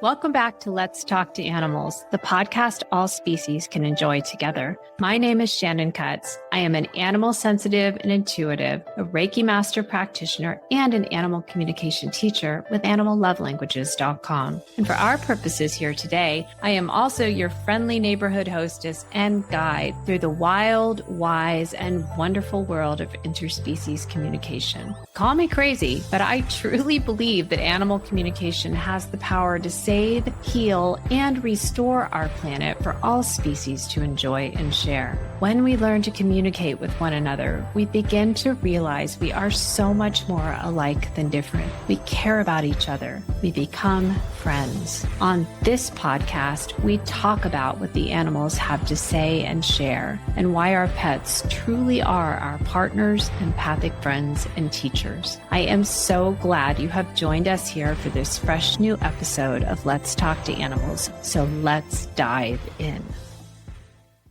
Welcome back to Let's Talk to Animals, the podcast all species can enjoy together. My name is Shannon Cutts. I am an animal sensitive and intuitive, a Reiki master practitioner, and an animal communication teacher with animallovelanguages.com. And for our purposes here today, I am also your friendly neighborhood hostess and guide through the wild, wise, and wonderful world of interspecies communication. Call me crazy, but I truly believe that animal communication has the power to save, heal, and restore our planet for all species to enjoy and share. When we learn to communicate with one another, we begin to realize we are so much more alike than different. We care about each other. We become friends. On this podcast, we talk about what the animals have to say and share, and why our pets truly are our partners, empathic friends, and teachers. I am so glad you have joined us here for this fresh new episode of Let's Talk to Animals. So let's dive in.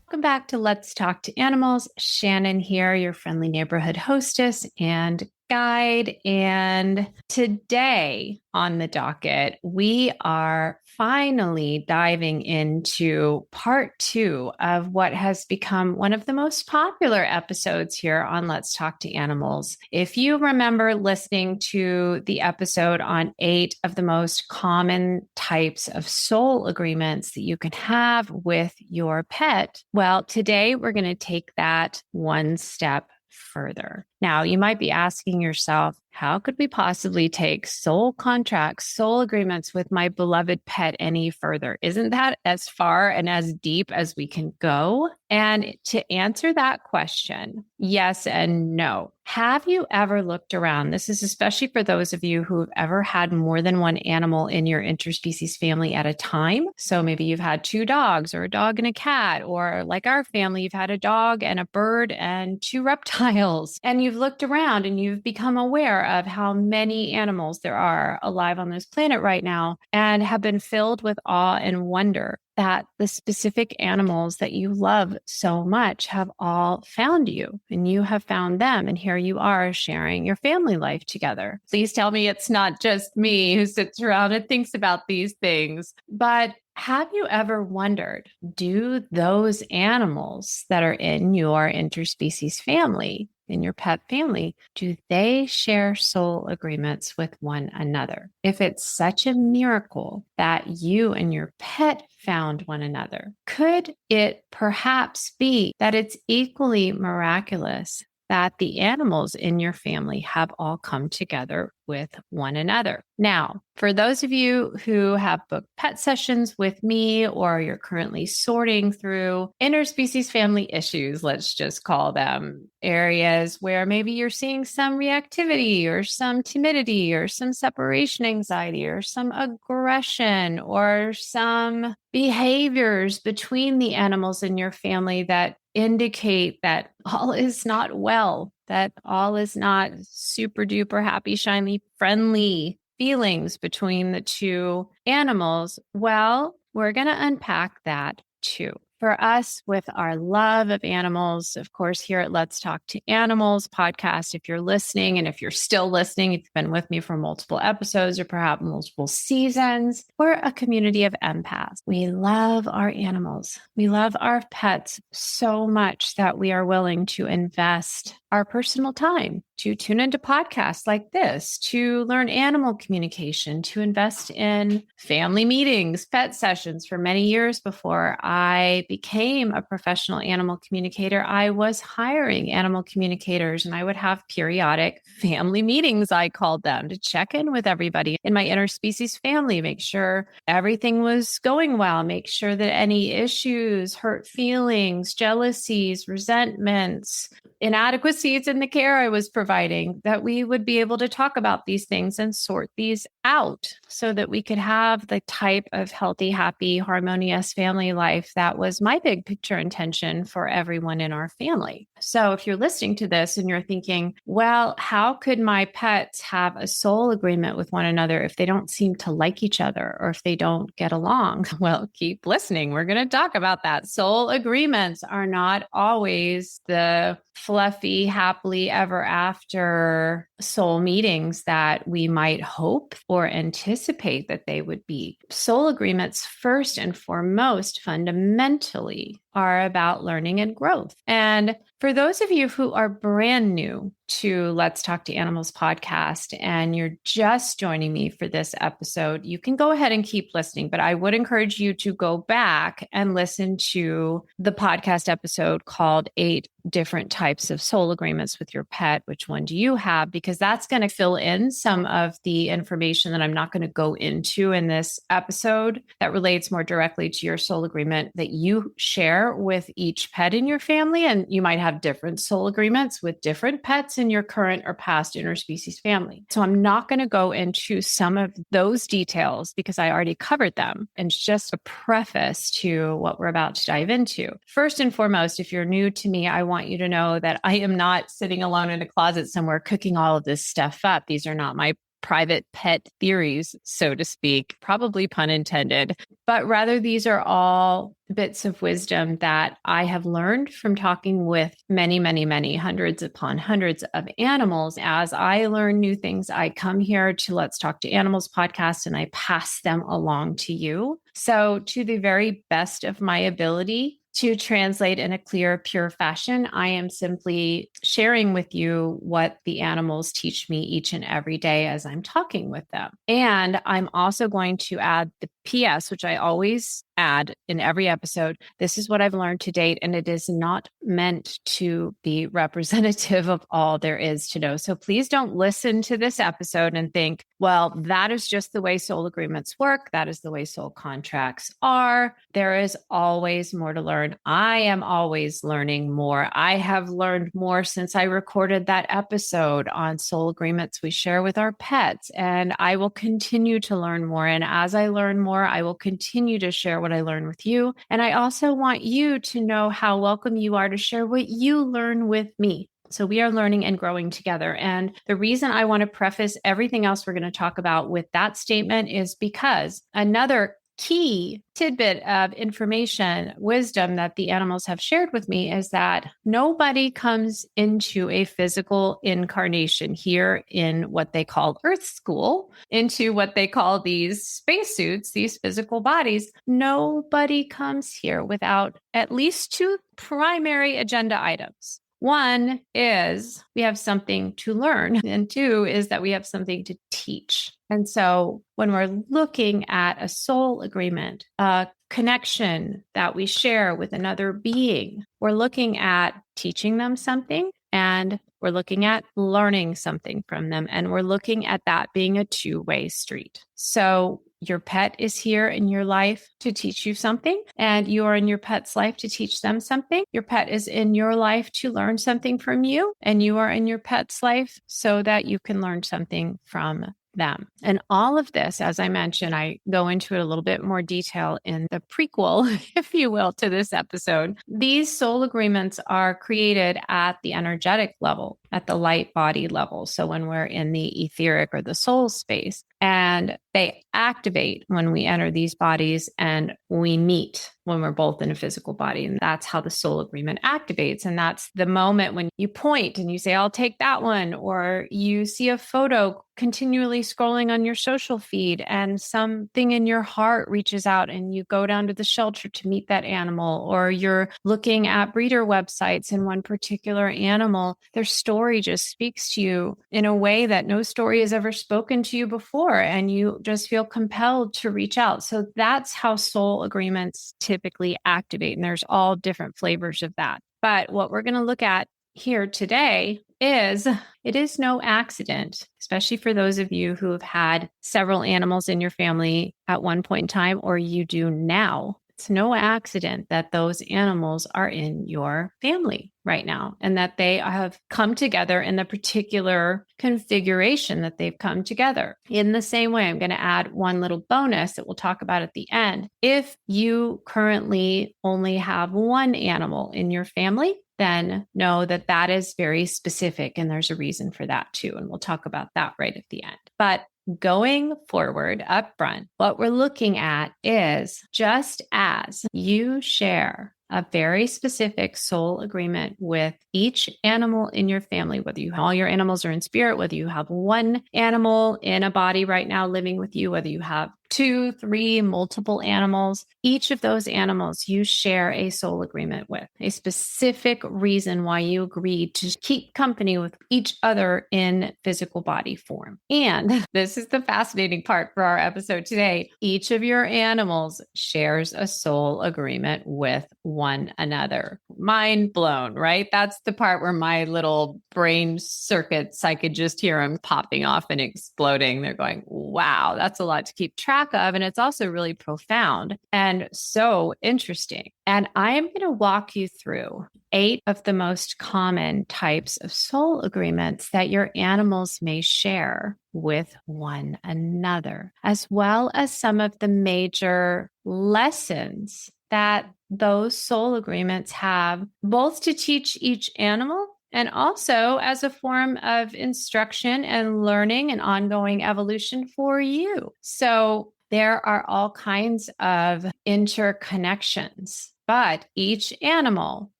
Welcome back to Let's Talk to Animals. Shannon here, your friendly neighborhood hostess and guide. And today on the docket, we are finally diving into part 2 of what has become one of the most popular episodes here on Let's Talk to Animals. If you remember listening to the episode on 8 of the most common types of soul agreements that you can have with your pet, well, today we're going to take that one step further. Now, you might be asking yourself, how could we possibly take soul contracts, soul agreements with my beloved pet any further? Isn't that as far and as deep as we can go? And to answer that question, yes and no. Have you ever looked around? This is especially for those of you who have ever had more than one animal in your interspecies family at a time. So maybe you've had 2 dogs or a dog and a cat, or like our family, you've had a dog and a bird and 2 reptiles. And you've looked around and you've become aware of how many animals there are alive on this planet right now and have been filled with awe and wonder that the specific animals that you love so much have all found you and you have found them. And here you are sharing your family life together. Please tell me it's not just me who sits around and thinks about these things. But have you ever wondered, do those animals that are in your interspecies family, in your pet family, do they share soul agreements with one another? If it's such a miracle that you and your pet found one another, could it perhaps be that it's equally miraculous that the animals in your family have all come together with one another? Now, for those of you who have booked pet sessions with me, or you're currently sorting through interspecies family issues, let's just call them, areas where maybe you're seeing some reactivity or some timidity or some separation anxiety or some aggression or some behaviors between the animals in your family that indicate that all is not well, that all is not super duper happy, shiny, friendly feelings between the 2 animals. Well, we're going to unpack that too. For us, with our love of animals, of course, here at Let's Talk to Animals podcast, if you're listening, and if you're still listening, if you've been with me for multiple episodes or perhaps multiple seasons, we're a community of empaths. We love our animals. We love our pets so much that we are willing to invest our personal time to tune into podcasts like this, to learn animal communication, to invest in family meetings, pet sessions. For many years before I became a professional animal communicator, I was hiring animal communicators, and I would have periodic family meetings, I called them, to check in with everybody in my interspecies family, make sure everything was going well, make sure that any issues, hurt feelings, jealousies, resentments, inadequacies in the care I was providing, that we would be able to talk about these things and sort these out so that we could have the type of healthy, happy, harmonious family life that was my big picture intention for everyone in our family. So if you're listening to this and you're thinking, well, how could my pets have a soul agreement with one another if they don't seem to like each other or if they don't get along? Well, keep listening. We're going to talk about that. Soul agreements are not always the fluffy, happily ever after soul meetings that we might hope or anticipate that they would be. Soul agreements, first and foremost, fundamentally are about learning and growth. And for those of you who are brand new to Let's Talk to Animals podcast and you're just joining me for this episode, you can go ahead and keep listening, but I would encourage you to go back and listen to the podcast episode called 8 Different Types of Soul Agreements with Your Pet. Which one do you have? Because that's going to fill in some of the information that I'm not going to go into in this episode that relates more directly to your soul agreement that you share with each pet in your family. And you might have different soul agreements with different pets in your current or past interspecies family. So I'm not going to go into some of those details because I already covered them. And it's just a preface to what we're about to dive into. First and foremost, if you're new to me, I want you to know that I am not sitting alone in a closet somewhere cooking all of this stuff up. These are not my private pet theories, so to speak, probably pun intended, but rather these are all bits of wisdom that I have learned from talking with many, many, many hundreds upon hundreds of animals. As I learn new things, I come here to Let's Talk to Animals podcast and I pass them along to you. So to the very best of my ability, to translate in a clear, pure fashion, I am simply sharing with you what the animals teach me each and every day as I'm talking with them. And I'm also going to add the PS, which I always add in every episode. This is what I've learned to date, and it is not meant to be representative of all there is to know. So please don't listen to this episode and think, well, that is just the way soul agreements work. That is the way soul contracts are. There is always more to learn. I am always learning more. I have learned more since I recorded that episode on soul agreements we share with our pets, and I will continue to learn more. And as I learn more, I will continue to share what I learn with you. And I also want you to know how welcome you are to share what you learn with me. So we are learning and growing together. And the reason I want to preface everything else we're going to talk about with that statement is because another key tidbit of information, wisdom that the animals have shared with me is that nobody comes into a physical incarnation here in what they call Earth School, into what they call these spacesuits, these physical bodies. Nobody comes here without at least 2 primary agenda items. 1 is we have something to learn, and 2 is that we have something to teach. And so when we're looking at a soul agreement, a connection that we share with another being, we're looking at teaching them something and we're looking at learning something from them. And we're looking at that being a 2-way street. So your pet is here in your life to teach you something, and you are in your pet's life to teach them something. Your pet is in your life to learn something from you, and you are in your pet's life so that you can learn something from them. And all of this, as I mentioned, I go into it a little bit more detail in the prequel, if you will, to this episode. These soul agreements are created at the energetic level, at the light body level. So when we're in the etheric or the soul space, and they activate when we enter these bodies and we meet when we're both in a physical body. And that's how the soul agreement activates. And that's the moment when you point and you say, I'll take that one, or you see a photo continually scrolling on your social feed and something in your heart reaches out and you go down to the shelter to meet that animal, or you're looking at breeder websites and one particular animal, their story just speaks to you in a way that no story has ever spoken to you before. And you just feel compelled to reach out. So that's how soul agreements typically activate. And there's all different flavors of that. But what we're going to look at here today is it is no accident, especially for those of you who have had several animals in your family at one point in time, or you do now. It's no accident that those animals are in your family right now and that they have come together in the particular configuration that they've come together. In the same way, I'm going to add one little bonus that we'll talk about at the end. If you currently only have one animal in your family, then know that that is very specific and there's a reason for that too. And we'll talk about that right at the end. But going forward up front, what we're looking at is just as you share a very specific soul agreement with each animal in your family, whether you all your animals are in spirit, whether you have one animal in a body right now living with you, whether you have 2, 3, multiple animals, each of those animals you share a soul agreement with, a specific reason why you agreed to keep company with each other in physical body form. And this is the fascinating part for our episode today. Each of your animals shares a soul agreement with one another. Mind blown, right? That's the part where my little brain circuits, I could just hear them popping off and exploding. They're going, wow, that's a lot to keep track of. And it's also really profound and so interesting. And I am going to walk you through 8 of the most common types of soul agreements that your animals may share with one another, as well as some of the major lessons that those soul agreements have, both to teach each animal and also as a form of instruction and learning and ongoing evolution for you. So there are all kinds of interconnections, but each animal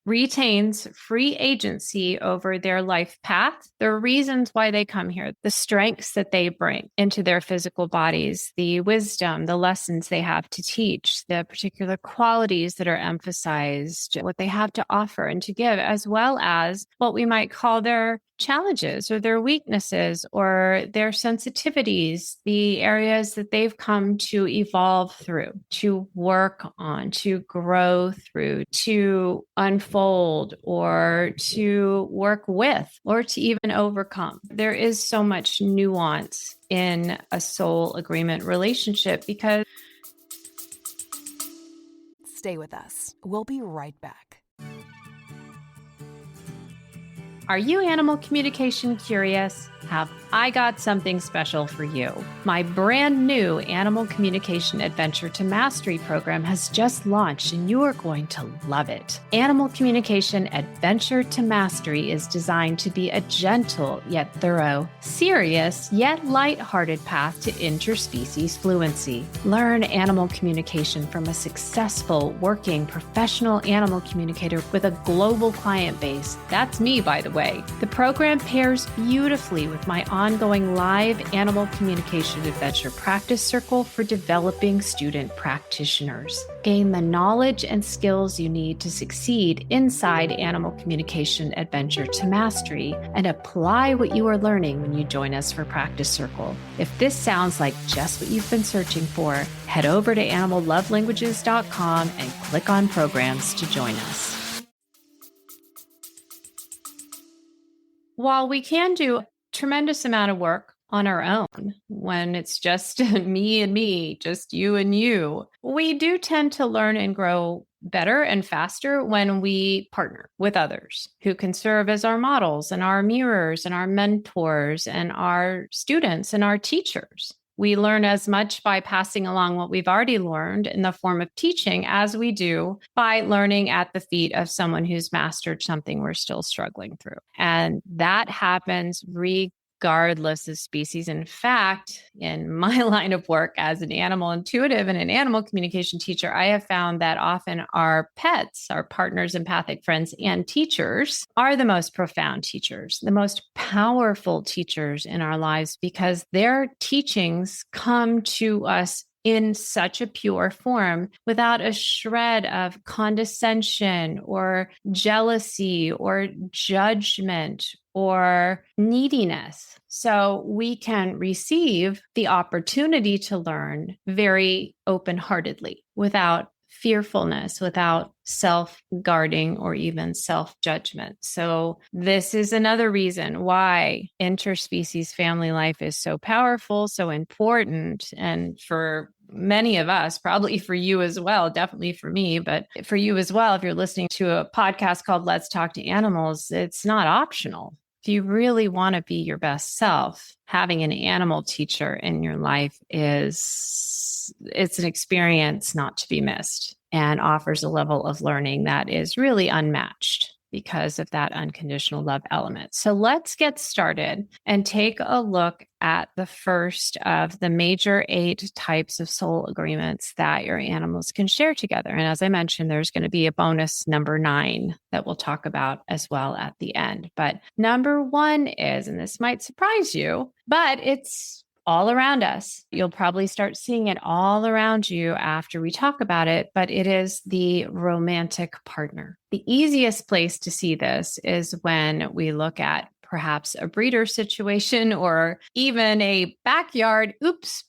retains free agency over their life path, the reasons why they come here, the strengths that they bring into their physical bodies, the wisdom, the lessons they have to teach, the particular qualities that are emphasized, what they have to offer and to give, as well as what we might call their challenges or their weaknesses or their sensitivities, the areas that they've come to evolve through, to work on, to grow through, to unfold or to work with or to even overcome. There is so much nuance in a soul agreement relationship because... Stay with us. We'll be right back. Are you animal communication curious? Have I got something special for you? My brand new Animal Communication Adventure to Mastery program has just launched and you are going to love it. Animal Communication Adventure to Mastery is designed to be a gentle yet thorough, serious yet lighthearted path to interspecies fluency. Learn animal communication from a successful, working, professional animal communicator with a global client base. That's me, by the way. The program pairs beautifully with my ongoing live animal communication adventure practice circle for developing student practitioners. Gain the knowledge and skills you need to succeed inside Animal Communication Adventure to Mastery and apply what you are learning when you join us for Practice Circle. If this sounds like just what you've been searching for, head over to animallovelanguages.com and click on programs to join us. While we can do a tremendous amount of work on our own when it's just me and me, just you and you, we do tend to learn and grow better and faster when we partner with others who can serve as our models and our mirrors and our mentors and our students and our teachers. We learn as much by passing along what we've already learned in the form of teaching as we do by learning at the feet of someone who's mastered something we're still struggling through. And that happens regardless of species. In fact, in my line of work as an animal intuitive and an animal communication teacher, I have found that often our pets, our partners, empathic friends, and teachers are the most profound teachers, the most powerful teachers in our lives because their teachings come to us in such a pure form without a shred of condescension or jealousy or judgment or neediness. So we can receive the opportunity to learn very open-heartedly without fearfulness, without self-guarding or even self-judgment. So this is another reason why interspecies family life is so powerful, so important, and for many of us, probably for you as well, definitely for me, but for you as well, if you're listening to a podcast called Let's Talk to Animals, it's not optional. If you really want to be your best self, having an animal teacher in your life it's an experience not to be missed and offers a level of learning that is really unmatched. because of that unconditional love element. So let's get started and take a look at the first of the major 8 types of soul agreements that your animals can share together. And as I mentioned, there's going to be a bonus number 9 that we'll talk about as well at the end. But number 1 is, and this might surprise you, but it's all around us. You'll probably start seeing it all around you after we talk about it, but it is the romantic partner. The easiest place to see this is when we look at perhaps a breeder situation or even a backyard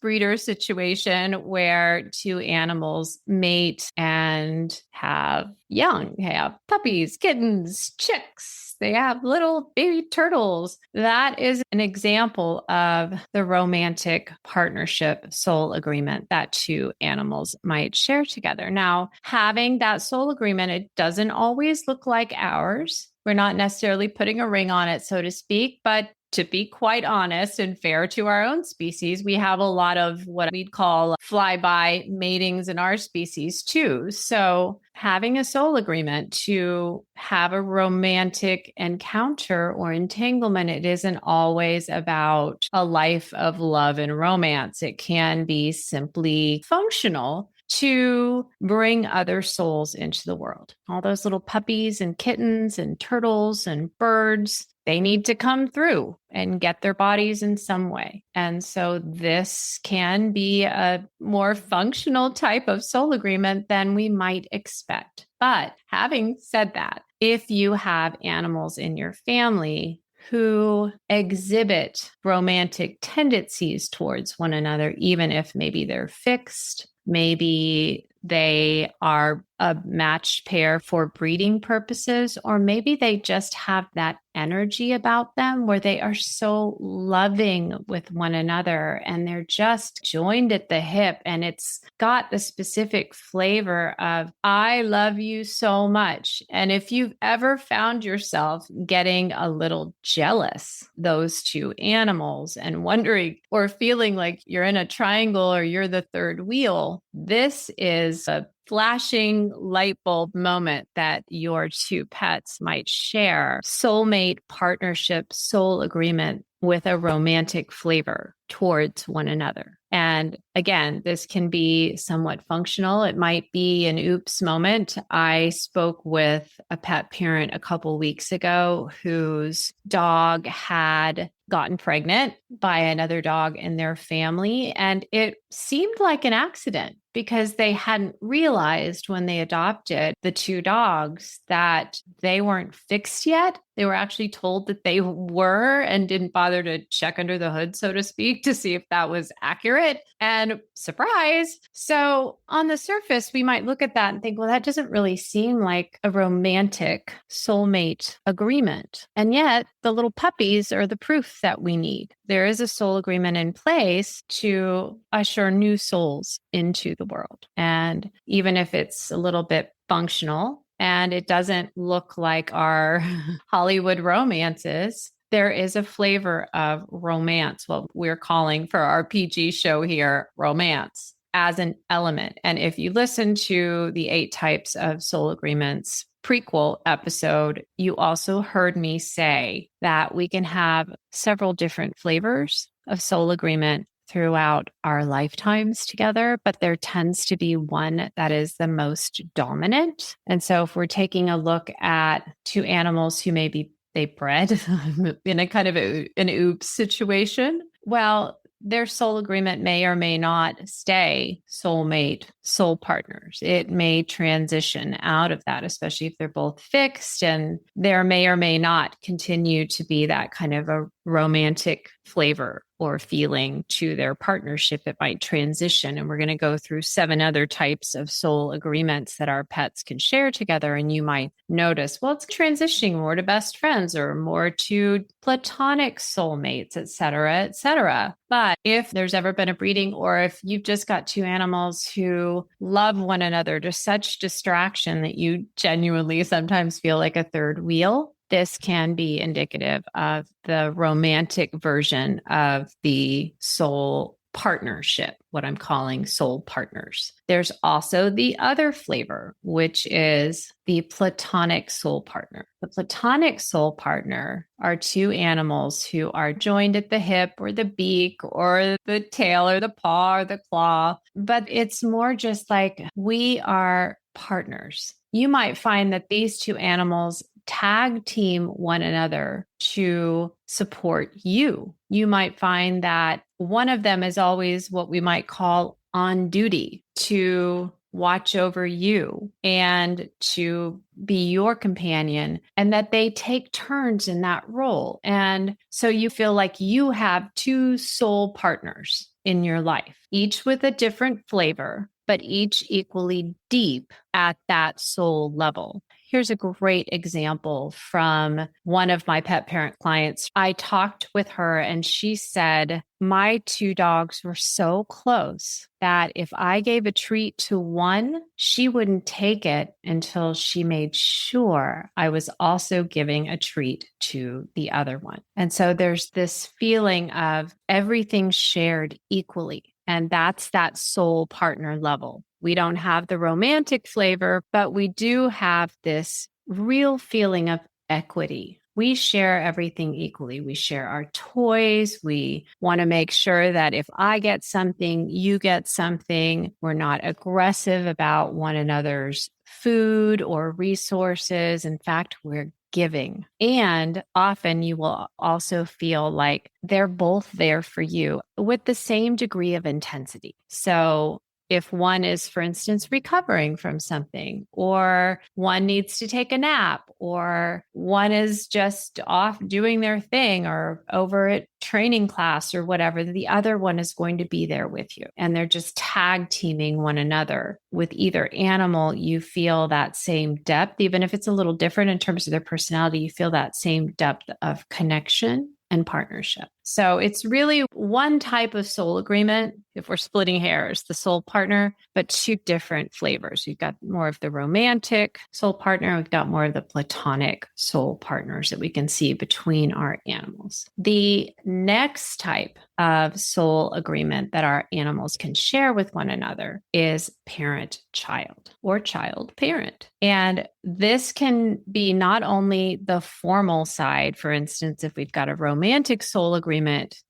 breeder situation where 2 animals mate and have young. They have puppies, kittens, chicks. They have little baby turtles. That is an example of the romantic partnership soul agreement that 2 animals might share together. Now, having that soul agreement, it doesn't always look like ours. We're not necessarily putting a ring on it, so to speak, but to be quite honest and fair to our own species, we have a lot of what we'd call flyby matings in our species too. So having a soul agreement to have a romantic encounter or entanglement, it isn't always about a life of love and romance. It can be simply functional to bring other souls into the world. All those little puppies and kittens and turtles and birds, they need to come through and get their bodies in some way. And so this can be a more functional type of soul agreement than we might expect. But having said that, if you have animals in your family who exhibit romantic tendencies towards one another, even if maybe they're fixed, maybe they are a matched pair for breeding purposes, or maybe they just have that energy about them where they are so loving with one another and they're just joined at the hip. And it's got the specific flavor of, I love you so much. And if you've ever found yourself getting a little jealous, those 2 animals, and wondering or feeling like you're in a triangle or you're the third wheel, this is a flashing light bulb moment that your 2 pets might share soulmate partnership, soul agreement with a romantic flavor towards one another. And again, this can be somewhat functional. It might be an oops moment. I spoke with a pet parent a couple weeks ago whose dog had gotten pregnant by another dog in their family. And it seemed like an accident because they hadn't realized when they adopted the 2 dogs that they weren't fixed yet. They were actually told that they were and didn't bother to check under the hood, so to speak, to see if that was accurate. And surprise. So on the surface, we might look at that and think, well, that doesn't really seem like a romantic soulmate agreement. And yet the little puppies are the proof that we need. There is a soul agreement in place to usher new souls into the world. And even if it's a little bit functional and it doesn't look like our Hollywood romances, there is a flavor of romance, what we're calling for our PG show here, romance, as an element. And if you listen to the 8 types of soul agreements prequel episode, you also heard me say that we can have several different flavors of soul agreement throughout our lifetimes together, but there tends to be one that is the most dominant. And so if we're taking a look at 2 animals who maybe they bred in a kind of an oops situation, well, their soul agreement may or may not stay soulmate, soul partners. It may transition out of that, especially if they're both fixed, and there may or may not continue to be that kind of a romantic flavor or feeling to their partnership. It might transition. And we're going to go through 7 other types of soul agreements that our pets can share together. And you might notice, well, it's transitioning more to best friends or more to platonic soulmates, et cetera, et cetera. But if there's ever been a breeding, or if you've just got 2 animals who love one another to such distraction that you genuinely sometimes feel like a third wheel, this can be indicative of the romantic version of the soul partnership, what I'm calling soul partners. There's also the other flavor, which is the platonic soul partner. The platonic soul partner are two animals who are joined at the hip or the beak or the tail or the paw or the claw, but it's more just like we are partners. You might find that these two animals tag team one another to support you. You might find that one of them is always what we might call on duty to watch over you and to be your companion, and that they take turns in that role. And so you feel like you have two soul partners in your life, each with a different flavor, but each equally deep at that soul level. Here's a great example from one of my pet parent clients. I talked with her and she said, my two dogs were so close that if I gave a treat to one, she wouldn't take it until she made sure I was also giving a treat to the other one. And so there's this feeling of everything shared equally. And that's that soul partner level. We don't have the romantic flavor, but we do have this real feeling of equity. We share everything equally. We share our toys. We want to make sure that if I get something, you get something. We're not aggressive about one another's food or resources. In fact, we're giving. And often you will also feel like they're both there for you with the same degree of intensity. So if one is, for instance, recovering from something, or one needs to take a nap, or one is just off doing their thing or over at training class or whatever, the other one is going to be there with you. And they're just tag teaming one another. With either animal, you feel that same depth, even if it's a little different in terms of their personality, you feel that same depth of connection and partnership. So it's really one type of soul agreement, if we're splitting hairs, the soul partner, but two different flavors. We've got more of the romantic soul partner. We've got more of the platonic soul partners that we can see between our animals. The next type of soul agreement that our animals can share with one another is parent-child or child-parent. And this can be not only the formal side, for instance, if we've got a romantic soul agreement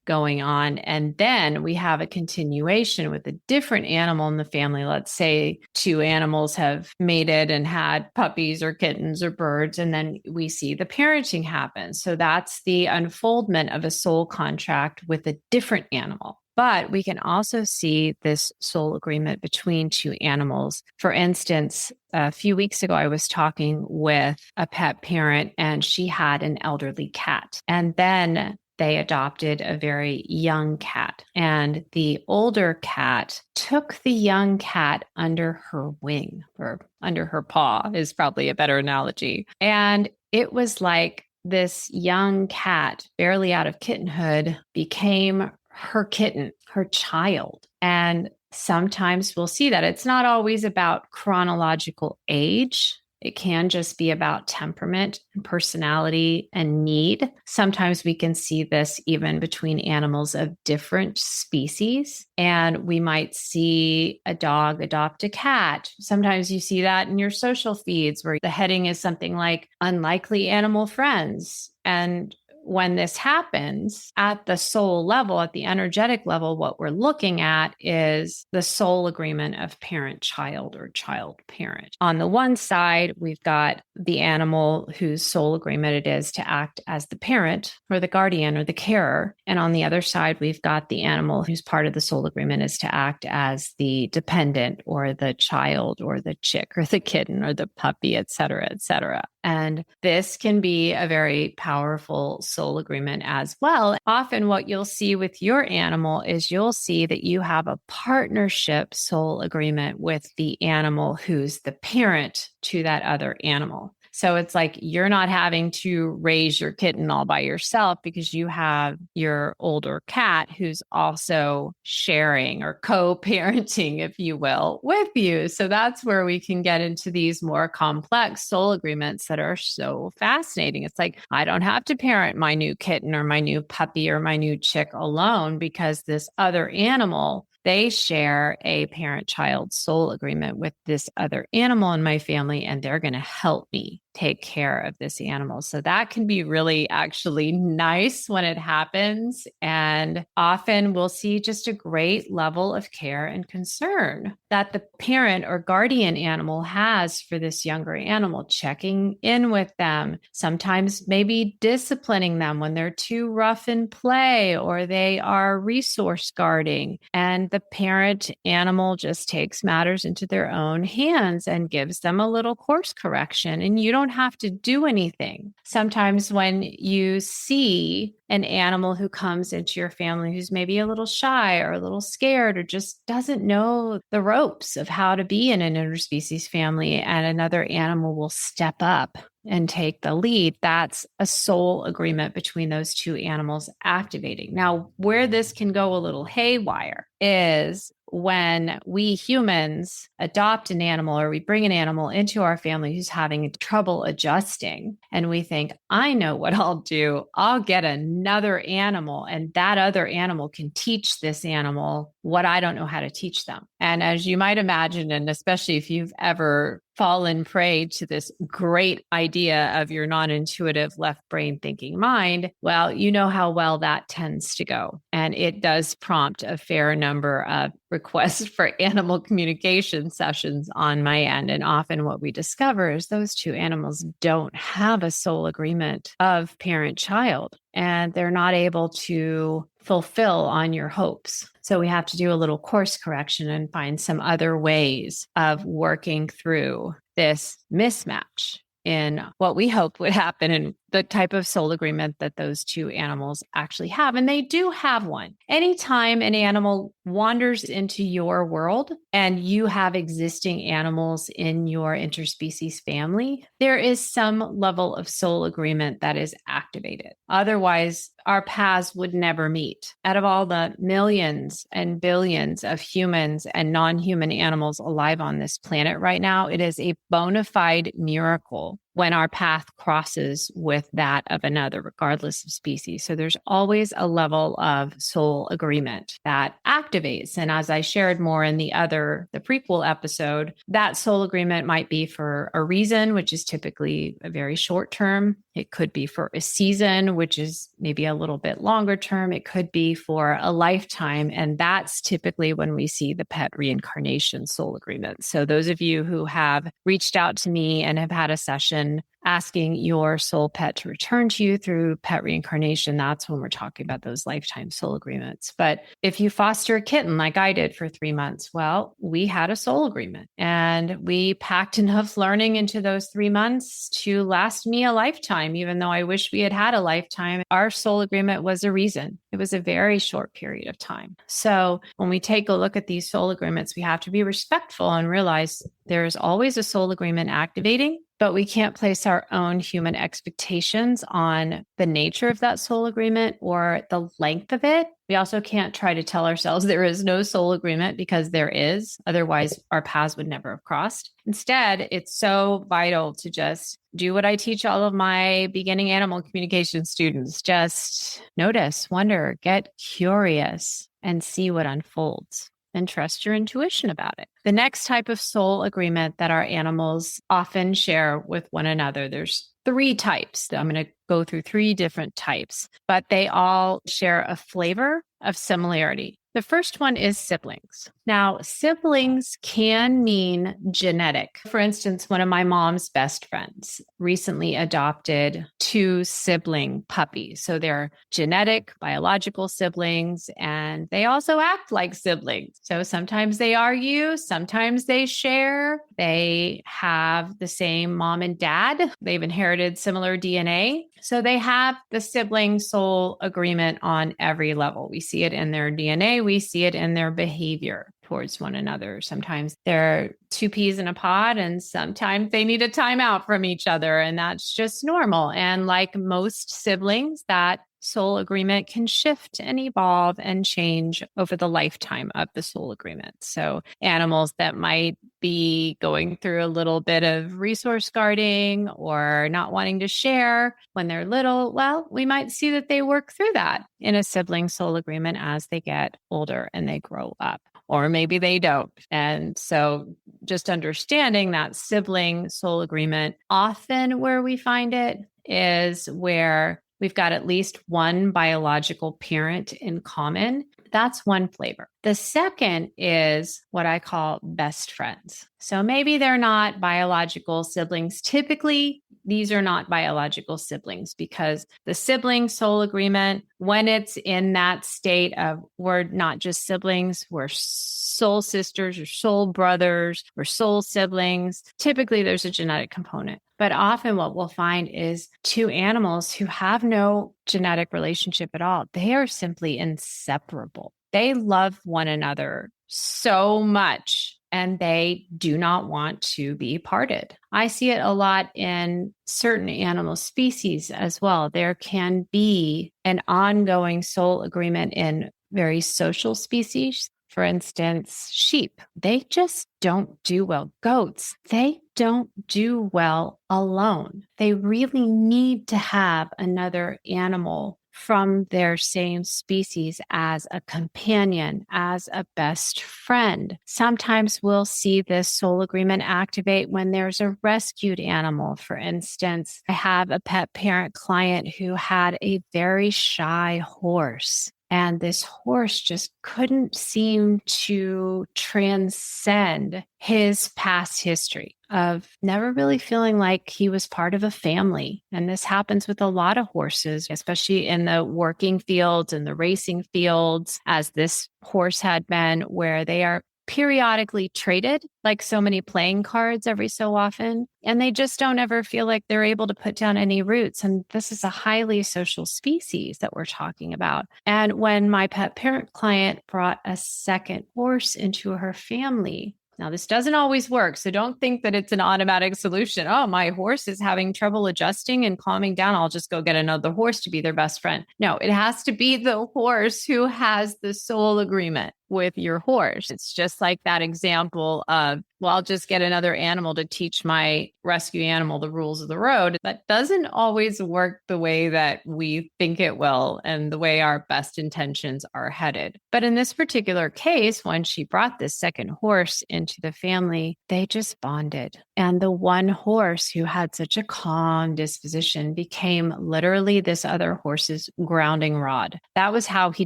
going on, and then we have a continuation with a different animal in the family. Let's say two animals have mated and had puppies or kittens or birds, and then we see the parenting happen. So that's the unfoldment of a soul contract with a different animal. But we can also see this soul agreement between two animals. For instance, a few weeks ago, I was talking with a pet parent and she had an elderly cat. And then they adopted a very young cat. And the older cat took the young cat under her wing, or under her paw is probably a better analogy. And it was like this young cat, barely out of kittenhood, became her kitten, her child. And sometimes we'll see that it's not always about chronological age. It can just be about temperament and personality and need. Sometimes we can see this even between animals of different species. And we might see a dog adopt a cat. Sometimes you see that in your social feeds where the heading is something like unlikely animal friends. And when this happens at the soul level, at the energetic level, what we're looking at is the soul agreement of parent-child or child-parent. On the one side, we've got the animal whose soul agreement it is to act as the parent or the guardian or the carer. And on the other side, we've got the animal whose part of the soul agreement is to act as the dependent or the child or the chick or the kitten or the puppy, et cetera, et cetera. And this can be a very powerful soul agreement as well. Often what you'll see with your animal is you'll see that you have a partnership soul agreement with the animal who's the parent to that other animal. So it's like you're not having to raise your kitten all by yourself because you have your older cat who's also sharing or co-parenting, if you will, with you. So that's where we can get into these more complex soul agreements that are so fascinating. It's like, I don't have to parent my new kitten or my new puppy or my new chick alone because this other animal, they share a parent-child soul agreement with this other animal in my family, and they're going to help me take care of this animal. So that can be really actually nice when it happens. And often we'll see just a great level of care and concern that the parent or guardian animal has for this younger animal, checking in with them, sometimes maybe disciplining them when they're too rough in play or they are resource guarding. And the parent animal just takes matters into their own hands and gives them a little course correction. And you don't have to do anything. Sometimes when you see an animal who comes into your family who's maybe a little shy or a little scared or just doesn't know the ropes of how to be in an interspecies family, and another animal will step up and take the lead, that's a soul agreement between those two animals activating. Now, where this can go a little haywire is when we humans adopt an animal or we bring an animal into our family who's having trouble adjusting, and we think, I know what I'll do. I'll get another animal, and that other animal can teach this animal what I don't know how to teach them. And as you might imagine, and especially if you've ever fallen prey to this great idea of your non-intuitive left brain thinking mind, well, you know how well that tends to go. And it does prompt a fair number of requests for animal communication sessions on my end. And often what we discover is those two animals don't have a soul agreement of parent-child, and they're not able to fulfill on your hopes. So we have to do a little course correction and find some other ways of working through this mismatch in what we hope would happen and the type of soul agreement that those two animals actually have. And they do have one. Anytime an animal wanders into your world and you have existing animals in your interspecies family, there is some level of soul agreement that is activated. Otherwise, our paths would never meet. Out of all the millions and billions of humans and non-human animals alive on this planet right now, it is a bona fide miracle when our path crosses with that of another, regardless of species. So there's always a level of soul agreement that activates. And as I shared more in the prequel episode, that soul agreement might be for a reason, which is typically a very short term. It could be for a season, which is maybe a little bit longer term. It could be for a lifetime. And that's typically when we see the pet reincarnation soul agreement. So those of you who have reached out to me and have had a session asking your soul pet to return to you through pet reincarnation, that's when we're talking about those lifetime soul agreements. But if you foster a kitten like I did for 3 months, well, we had a soul agreement and we packed enough learning into those 3 months to last me a lifetime. Even though I wish we had had a lifetime, our soul agreement was a reason. It was a very short period of time. So when we take a look at these soul agreements, we have to be respectful and realize there is always a soul agreement activating, but we can't place our own human expectations on the nature of that soul agreement or the length of it. We also can't try to tell ourselves there is no soul agreement, because there is. Otherwise, our paths would never have crossed. Instead, it's so vital to just do what I teach all of my beginning animal communication students. Just notice, wonder, get curious, and see what unfolds. And trust your intuition about it. The next type of soul agreement that our animals often share with one another, there's 3 types. I'm going to go through 3 different types, but they all share a flavor of similarity. The first one is siblings. Now, siblings can mean genetic. For instance, one of my mom's best friends recently adopted 2 sibling puppies. So they're genetic, biological siblings, and they also act like siblings. So sometimes they argue, sometimes they share. They have the same mom and dad. They've inherited similar DNA. So they have the sibling soul agreement on every level. We see it in their DNA. We see it in their behavior. towards one another. Sometimes they're two peas in a pod, and sometimes they need a timeout from each other. And that's just normal. And like most siblings, that soul agreement can shift and evolve and change over the lifetime of the soul agreement. So animals that might be going through a little bit of resource guarding or not wanting to share when they're little, well, we might see that they work through that in a sibling soul agreement as they get older and they grow up. Or maybe they don't. And so just understanding that sibling soul agreement, often where we find it is where we've got at least one biological parent in common. That's one flavor. The second is what I call best friends. So maybe they're not biological siblings. Typically, these are not biological siblings because the sibling soul agreement, when it's in that state of we're not just siblings, we're soul sisters or soul brothers or soul siblings, typically there's a genetic component. But often what we'll find is two animals who have no genetic relationship at all, they are simply inseparable. They love one another so much and they do not want to be parted. I see it a lot in certain animal species as well. There can be an ongoing soul agreement in very social species. For instance, sheep, they just don't do well. Goats, they don't do well alone. They really need to have another animal from their same species as a companion, as a best friend. Sometimes we'll see this soul agreement activate when there's a rescued animal. For instance, I have a pet parent client who had a very shy horse. And this horse just couldn't seem to transcend his past history of never really feeling like he was part of a family. And this happens with a lot of horses, especially in the working fields and the racing fields, as this horse had been, where they are periodically traded like so many playing cards every so often. And they just don't ever feel like they're able to put down any roots. And this is a highly social species that we're talking about. And when my pet parent client brought a second horse into her family, now, this doesn't always work, so don't think that it's an automatic solution. Oh, my horse is having trouble adjusting and calming down. I'll just go get another horse to be their best friend. No, it has to be the horse who has the soul agreement with your horse. It's just like that example of, well, I'll just get another animal to teach my rescue animal the rules of the road. That doesn't always work the way that we think it will and the way our best intentions are headed. But in this particular case, when she brought this second horse into the family, they just bonded. And the one horse who had such a calm disposition became literally this other horse's grounding rod. That was how he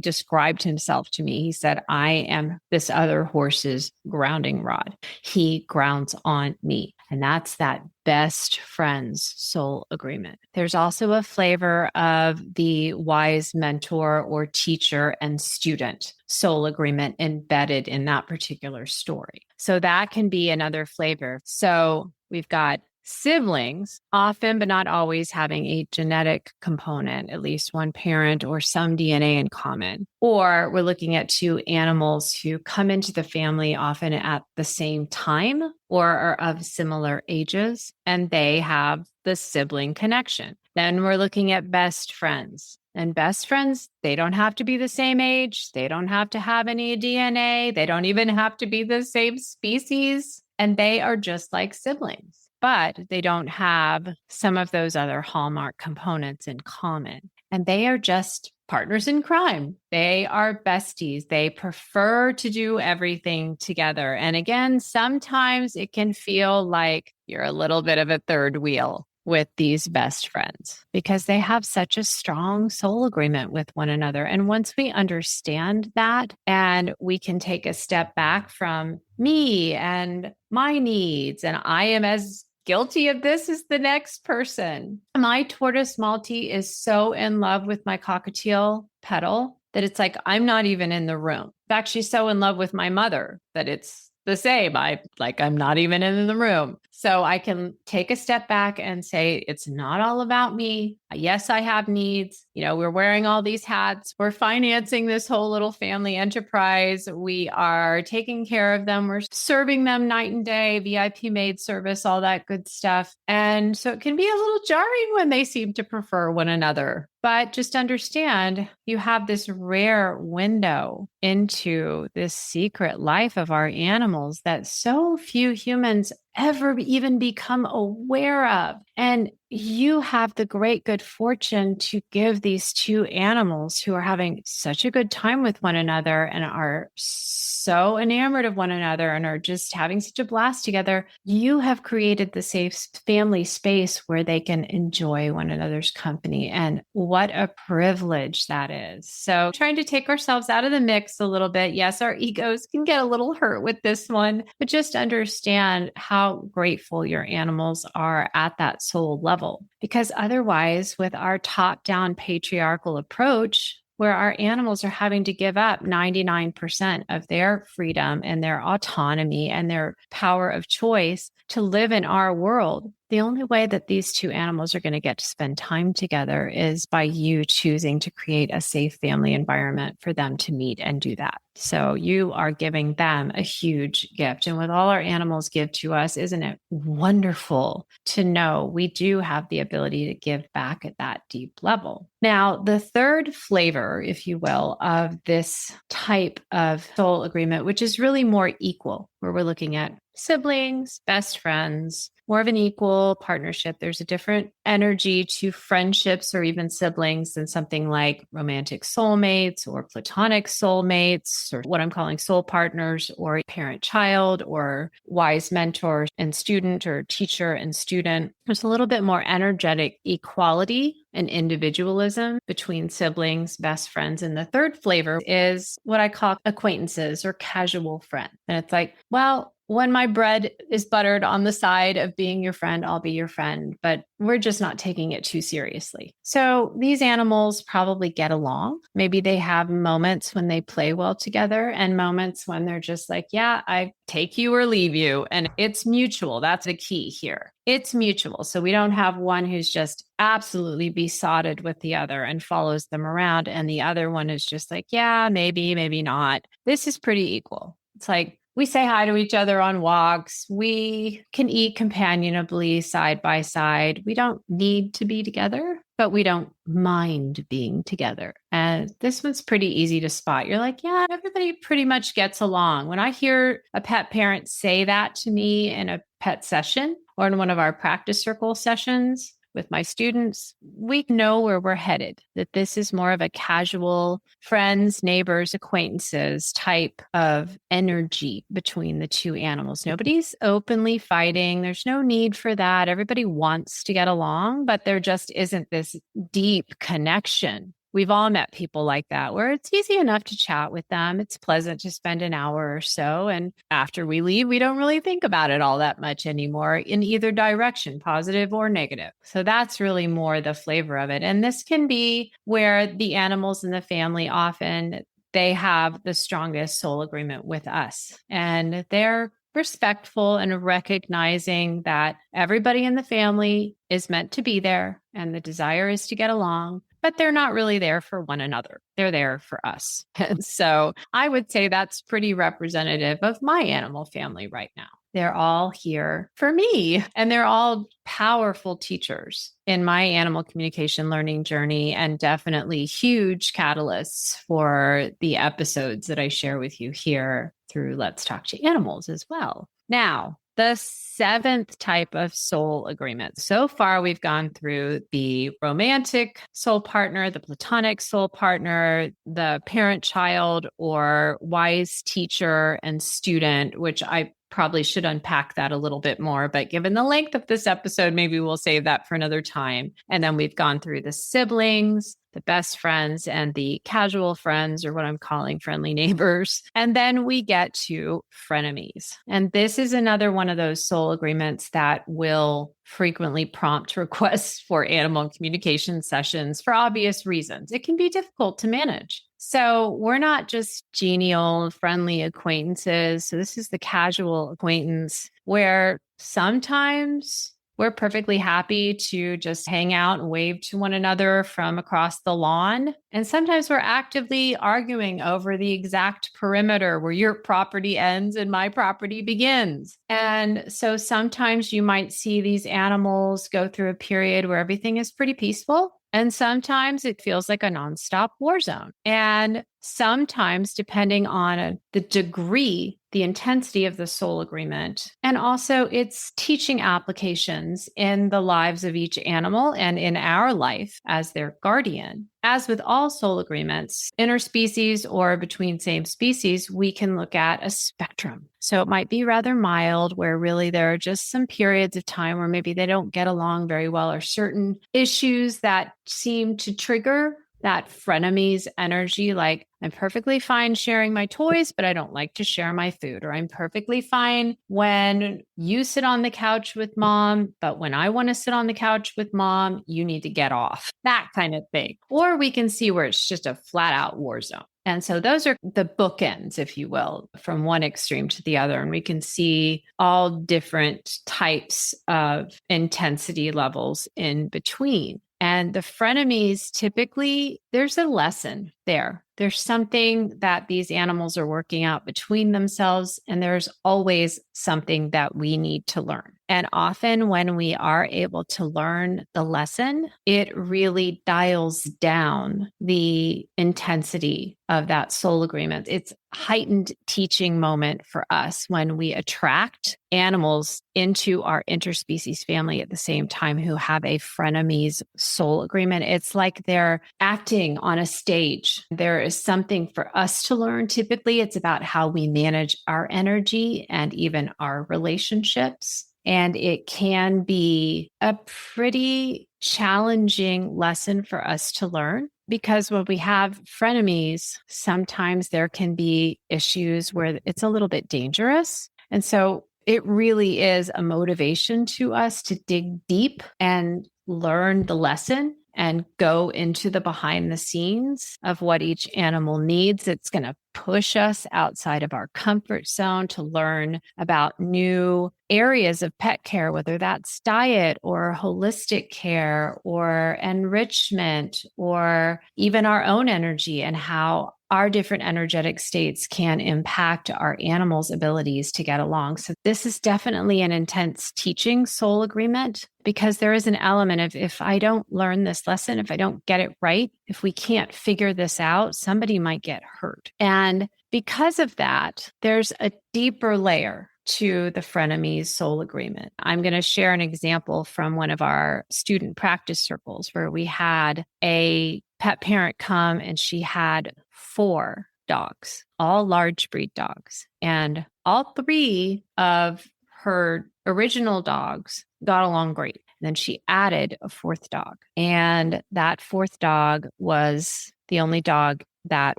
described himself to me. He said, I am this other horse's grounding rod. He grounds on me. And that's that best friends soul agreement. There's also a flavor of the wise mentor or teacher and student soul agreement embedded in that particular story. So that can be another flavor. So we've got siblings, often but not always having a genetic component, at least one parent or some DNA in common. Or we're looking at two animals who come into the family often at the same time or are of similar ages, and they have the sibling connection. Then we're looking at best friends. And best friends, they don't have to be the same age. They don't have to have any DNA. They don't even have to be the same species. And they are just like siblings. But they don't have some of those other hallmark components in common. And they are just partners in crime. They are besties. They prefer to do everything together. And again, sometimes it can feel like you're a little bit of a third wheel with these best friends because they have such a strong soul agreement with one another. And once we understand that and we can take a step back from me and my needs, and I am as guilty of this as the next person. My tortoise Maltese is so in love with my cockatiel petal that it's like, I'm not even in the room. In fact, she's so in love with my mother that it's the same. I'm not even in the room. So I can take a step back and say, it's not all about me. Yes, I have needs. We're wearing all these hats. We're financing this whole little family enterprise. We are taking care of them. We're serving them night and day, VIP maid service, all that good stuff. And so it can be a little jarring when they seem to prefer one another. But just understand you have this rare window into this secret life of our animals that so few humans ever even become aware of. And you have the great good fortune to give these two animals who are having such a good time with one another and are so enamored of one another and are just having such a blast together. You have created the safe family space where they can enjoy one another's company. And what a privilege that is. So trying to take ourselves out of the mix a little bit. Yes, our egos can get a little hurt with this one, but just understand how grateful your animals are at that soul level. Because otherwise, with our top-down patriarchal approach, where our animals are having to give up 99% of their freedom and their autonomy and their power of choice to live in our world, the only way that these two animals are going to get to spend time together is by you choosing to create a safe family environment for them to meet and do that. So you are giving them a huge gift. And with all our animals give to us, isn't it wonderful to know we do have the ability to give back at that deep level? Now, the third flavor, if you will, of this type of soul agreement, which is really more equal, where we're looking at siblings, best friends, more of an equal partnership. There's a different energy to friendships or even siblings than something like romantic soulmates or platonic soulmates or what I'm calling soul partners or parent-child or wise mentor and student or teacher and student. There's a little bit more energetic equality and individualism between siblings, best friends. And the third flavor is what I call acquaintances or casual friends. And it's like, well, when my bread is buttered on the side of being your friend, I'll be your friend, but we're just not taking it too seriously. So these animals probably get along. Maybe they have moments when they play well together and moments when they're just like, yeah, I take you or leave you. And it's mutual. That's the key here. It's mutual. So we don't have one who's just absolutely besotted with the other and follows them around. And the other one is just like, yeah, maybe, maybe not. This is pretty equal. It's like, we say hi to each other on walks. We can eat companionably side by side. We don't need to be together, but we don't mind being together. And this one's pretty easy to spot. You're like, yeah, everybody pretty much gets along. When I hear a pet parent say that to me in a pet session or in one of our practice circle sessions, with my students, we know where we're headed, that this is more of a casual friends, neighbors, acquaintances type of energy between the two animals. Nobody's openly fighting. There's no need for that. Everybody wants to get along, but there just isn't this deep connection. We've all met people like that where it's easy enough to chat with them. It's pleasant to spend an hour or so. And after we leave, we don't really think about it all that much anymore in either direction, positive or negative. So that's really more the flavor of it. And this can be where the animals in the family often, they have the strongest soul agreement with us. And they're respectful and recognizing that everybody in the family is meant to be there and the desire is to get along, but they're not really there for one another. They're there for us. And so I would say that's pretty representative of my animal family right now. They're all here for me, and they're all powerful teachers in my animal communication learning journey, and definitely huge catalysts for the episodes that I share with you here through Let's Talk to Animals as well. Now, the seventh type of soul agreement. So far, we've gone through the romantic soul partner, the platonic soul partner, the parent-child or wise teacher and student, which I probably should unpack that a little bit more, but given the length of this episode, maybe we'll save that for another time. And then we've gone through the siblings, the best friends and the casual friends, or what I'm calling friendly neighbors. And then we get to frenemies. And this is another one of those soul agreements that will frequently prompt requests for animal communication sessions for obvious reasons. It can be difficult to manage. So we're not just genial, friendly acquaintances. So this is the casual acquaintance where sometimes we're perfectly happy to just hang out and wave to one another from across the lawn. And sometimes we're actively arguing over the exact perimeter where your property ends and my property begins. And so sometimes you might see these animals go through a period where everything is pretty peaceful. And sometimes it feels like a nonstop war zone. And sometimes, depending on the degree, the intensity of the soul agreement, and also its teaching applications in the lives of each animal and in our life as their guardian. As with all soul agreements, interspecies or between same species, we can look at a spectrum. So it might be rather mild, where really there are just some periods of time where maybe they don't get along very well, or certain issues that seem to trigger that frenemies energy, like I'm perfectly fine sharing my toys, but I don't like to share my food. Or I'm perfectly fine when you sit on the couch with mom, but when I want to sit on the couch with mom, you need to get off. That kind of thing. Or we can see where it's just a flat out war zone. And so those are the bookends, if you will, from one extreme to the other. And we can see all different types of intensity levels in between. And the frenemies, typically, there's a lesson there. There's something that these animals are working out between themselves, and there's always something that we need to learn. And often when we are able to learn the lesson, it really dials down the intensity of that soul agreement. It's a heightened teaching moment for us when we attract animals into our interspecies family at the same time who have a frenemies soul agreement. It's like they're acting on a stage. There is something for us to learn. Typically, it's about how we manage our energy and even our relationships. And it can be a pretty challenging lesson for us to learn, because when we have frenemies, sometimes there can be issues where it's a little bit dangerous. And so it really is a motivation to us to dig deep and learn the lesson and go into the behind the scenes of what each animal needs. It's going to push us outside of our comfort zone to learn about new areas of pet care, whether that's diet or holistic care or enrichment, or even our own energy and how our different energetic states can impact our animals' abilities to get along. So this is definitely an intense teaching soul agreement, because there is an element of, if I don't learn this lesson, if I don't get it right, if we can't figure this out, somebody might get hurt. And because of that, there's a deeper layer to the frenemies soul agreement. I'm going to share an example from one of our student practice circles where we had a pet parent come, and she had 4 dogs, all large breed dogs. And all 3 of her original dogs got along great. And then she added a 4th dog. And that 4th dog was the only dog that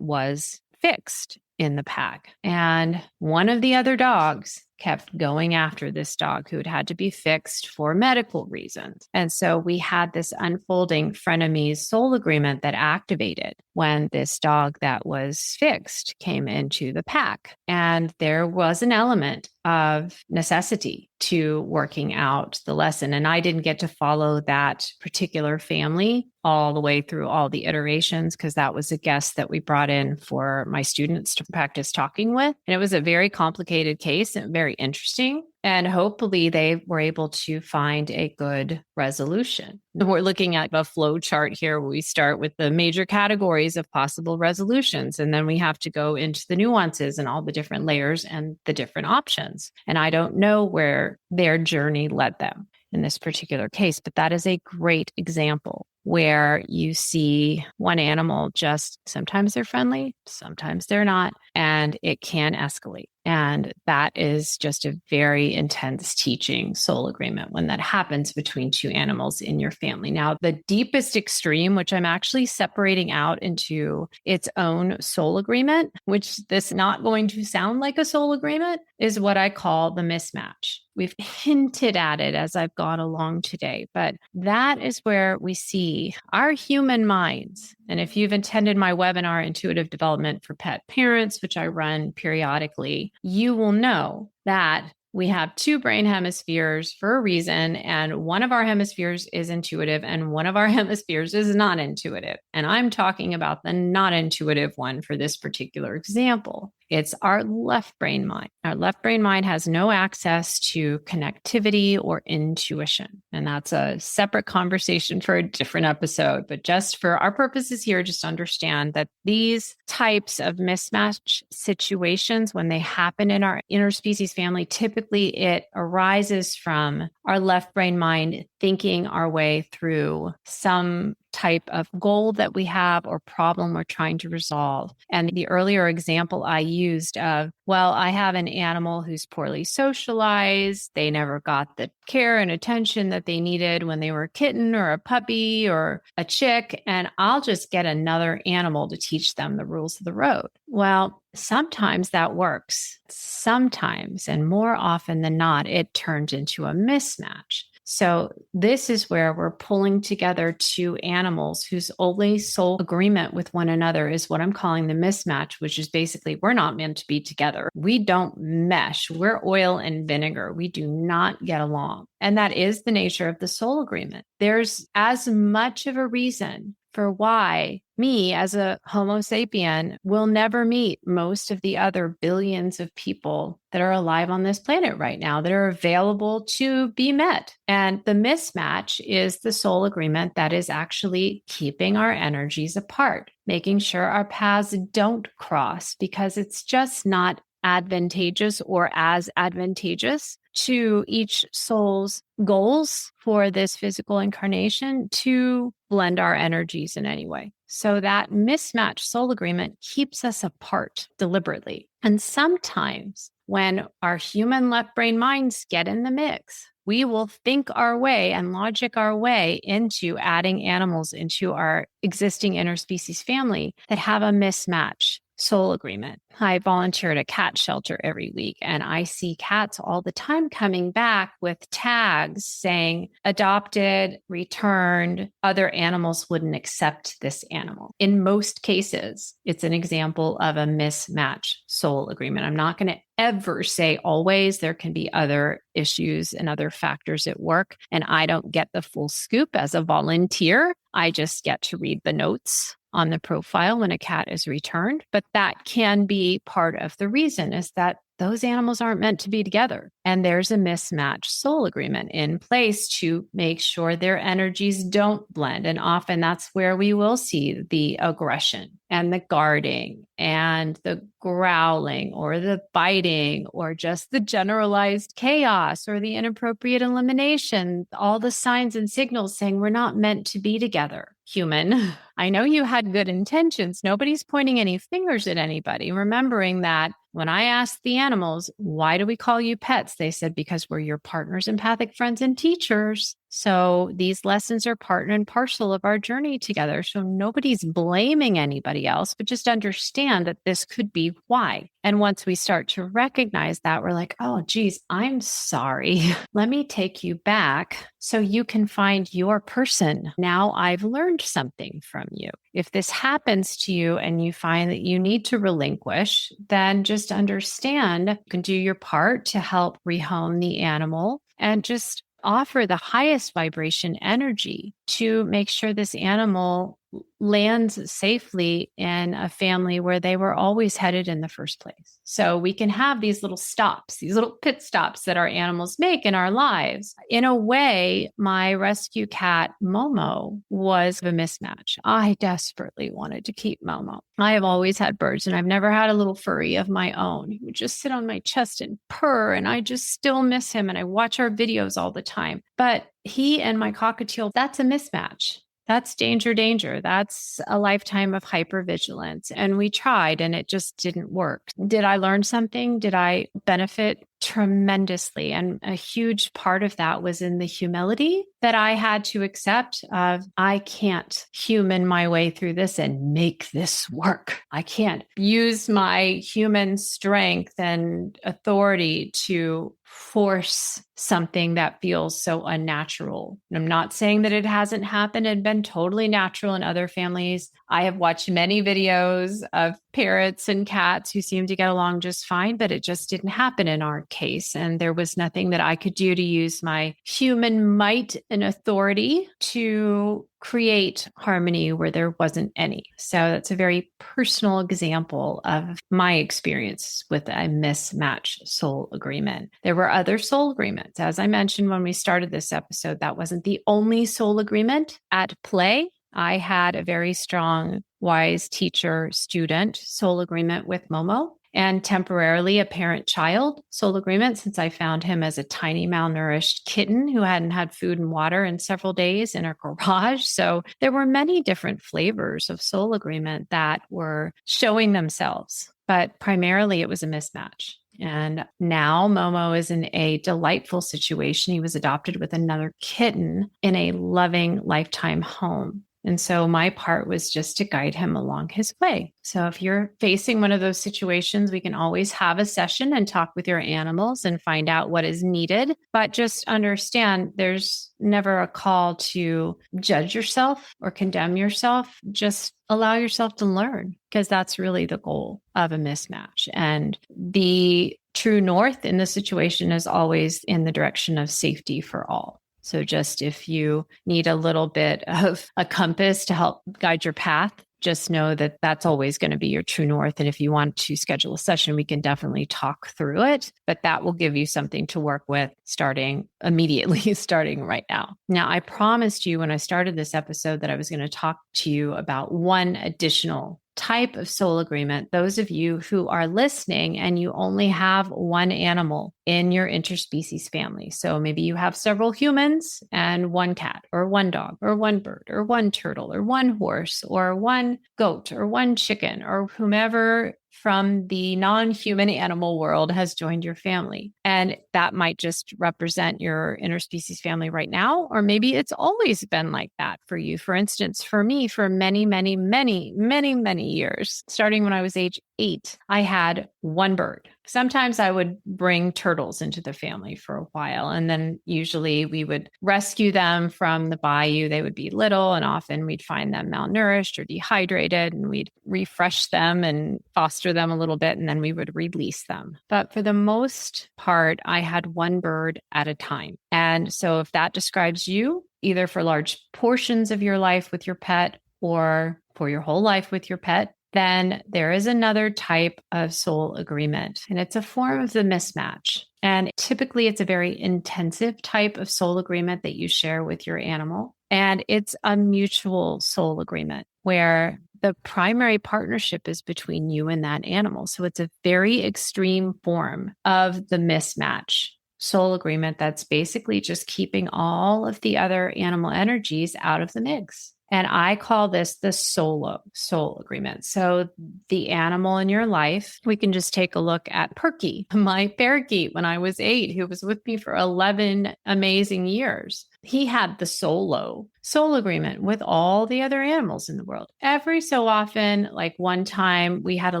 was fixed in the pack. And one of the other dogs kept going after this dog who had to be fixed for medical reasons. And so we had this unfolding frenemies soul agreement that activated when this dog that was fixed came into the pack. And there was an element of necessity to working out the lesson. And I didn't get to follow that particular family all the way through all the iterations, because that was a guest that we brought in for my students to practice talking with. And it was a very complicated case and very interesting. And hopefully they were able to find a good resolution. We're looking at a flow chart here where we start with the major categories of possible resolutions, and then we have to go into the nuances and all the different layers and the different options. And I don't know where their journey led them in this particular case, but that is a great example where you see one animal, just sometimes they're friendly, sometimes they're not. And and it can escalate. And that is just a very intense teaching soul agreement when that happens between two animals in your family. Now, the deepest extreme, which I'm actually separating out into its own soul agreement, which this not going to sound like a soul agreement, is what I call the mismatch. We've hinted at it as I've gone along today, but that is where we see our human minds. And if you've attended my webinar, Intuitive Development for Pet Parents, which I run periodically, you will know that we have two brain hemispheres for a reason, and one of our hemispheres is intuitive and one of our hemispheres is not intuitive. And I'm talking about the not intuitive one for this particular example. It's our left brain mind. Our left brain mind has no access to connectivity or intuition. And that's a separate conversation for a different episode. But just for our purposes here, just understand that these types of mismatch situations, when they happen in our interspecies family, typically it arises from our left brain mind thinking our way through some type of goal that we have or problem we're trying to resolve. And the earlier example I used of, well, I have an animal who's poorly socialized. They never got the care and attention that they needed when they were a kitten or a puppy or a chick, and I'll just get another animal to teach them the rules of the road. Well, sometimes that works. Sometimes, and more often than not, it turns into a mismatch. So this is where we're pulling together two animals whose only soul agreement with one another is what I'm calling the mismatch, which is basically we're not meant to be together. We don't mesh. We're oil and vinegar. We do not get along. And that is the nature of the soul agreement. There's as much of a reason for why me as a Homo sapien will never meet most of the other billions of people that are alive on this planet right now that are available to be met. And the mismatch is the soul agreement that is actually keeping our energies apart, making sure our paths don't cross because it's just not advantageous or as advantageous to each soul's goals for this physical incarnation to blend our energies in any way. So that mismatched soul agreement keeps us apart deliberately. And sometimes when our human left brain minds get in the mix, we will think our way and logic our way into adding animals into our existing interspecies family that have a mismatch soul agreement. I volunteer at a cat shelter every week, and I see cats all the time coming back with tags saying adopted, returned, other animals wouldn't accept this animal. In most cases, it's an example of a mismatch soul agreement. I'm not going to ever say always. There can be other issues and other factors at work, and I don't get the full scoop as a volunteer. I just get to read the notes on the profile when a cat is returned. But that can be part of the reason is that those animals aren't meant to be together. And there's a mismatched soul agreement in place to make sure their energies don't blend. And often that's where we will see the aggression and the guarding and the growling or the biting or just the generalized chaos or the inappropriate elimination, all the signs and signals saying we're not meant to be together. Human, I know you had good intentions. Nobody's pointing any fingers at anybody. Remembering that when I asked the animals, why do we call you pets? They said, because we're your partners, empathic friends, and teachers. So these lessons are part and parcel of our journey together. So nobody's blaming anybody else, but just understand that this could be why. And once we start to recognize that, we're like, oh, geez, I'm sorry. Let me take you back so you can find your person. Now I've learned something from you. If this happens to you and you find that you need to relinquish, then just understand you can do your part to help rehome the animal and just offer the highest vibration energy to make sure this animal lands safely in a family where they were always headed in the first place. So we can have these little stops, these little pit stops that our animals make in our lives. In a way, my rescue cat, Momo, was a mismatch. I desperately wanted to keep Momo. I have always had birds and I've never had a little furry of my own. He would just sit on my chest and purr, and I just still miss him. And I watch our videos all the time. But he and my cockatiel, that's a mismatch. That's danger, danger. That's a lifetime of hypervigilance. And we tried and it just didn't work. Did I learn something? Did I benefit? Tremendously. And a huge part of that was in the humility that I had to accept of I can't human my way through this and make this work. I can't use my human strength and authority to force something that feels so unnatural. And I'm not saying that it hasn't happened and been totally natural in other families. I have watched many videos of parrots and cats who seem to get along just fine, but it just didn't happen in our case. And there was nothing that I could do to use my human might and authority to create harmony where there wasn't any. So that's a very personal example of my experience with a mismatched soul agreement. There were other soul agreements. As I mentioned when we started this episode, that wasn't the only soul agreement at play. I had a very strong, wise teacher student soul agreement with Momo, and temporarily a parent-child soul agreement since I found him as a tiny malnourished kitten who hadn't had food and water in several days in a garage. So there were many different flavors of soul agreement that were showing themselves, but primarily it was a mismatch. And now Momo is in a delightful situation. He was adopted with another kitten in a loving lifetime home. And so my part was just to guide him along his way. So if you're facing one of those situations, we can always have a session and talk with your animals and find out what is needed. But just understand there's never a call to judge yourself or condemn yourself. Just allow yourself to learn, because that's really the goal of a mismatch. And the true north in the situation is always in the direction of safety for all. So just if you need a little bit of a compass to help guide your path, just know that that's always going to be your true north. And if you want to schedule a session, we can definitely talk through it, but that will give you something to work with starting immediately, starting right now. Now, I promised you when I started this episode that I was going to talk to you about one additional type of soul agreement. Those of you who are listening and you only have one animal in your interspecies family. So maybe you have several humans and one cat or one dog or one bird or one turtle or one horse or one goat or one chicken or whomever from the non-human animal world has joined your family. And that might just represent your interspecies family right now, or maybe it's always been like that for you. For instance, for me, for many, many, many, many, many years, starting when I was age 8, I had one bird. Sometimes I would bring turtles into the family for a while, and then usually we would rescue them from the bayou. They would be little, and often we'd find them malnourished or dehydrated, and we'd refresh them and foster them a little bit, and then we would release them. But for the most part, I had one bird at a time. And so if that describes you, either for large portions of your life with your pet or for your whole life with your pet, then there is another type of soul agreement, and it's a form of the mismatch. And typically it's a very intensive type of soul agreement that you share with your animal. And it's a mutual soul agreement where the primary partnership is between you and that animal. So it's a very extreme form of the mismatch soul agreement that's basically just keeping all of the other animal energies out of the mix. And I call this the solo soul agreement. So the animal in your life, we can just take a look at Perky, my parakeet when I was 8, who was with me for 11 amazing years. He had the solo soul agreement with all the other animals in the world. Every so often, like one time we had a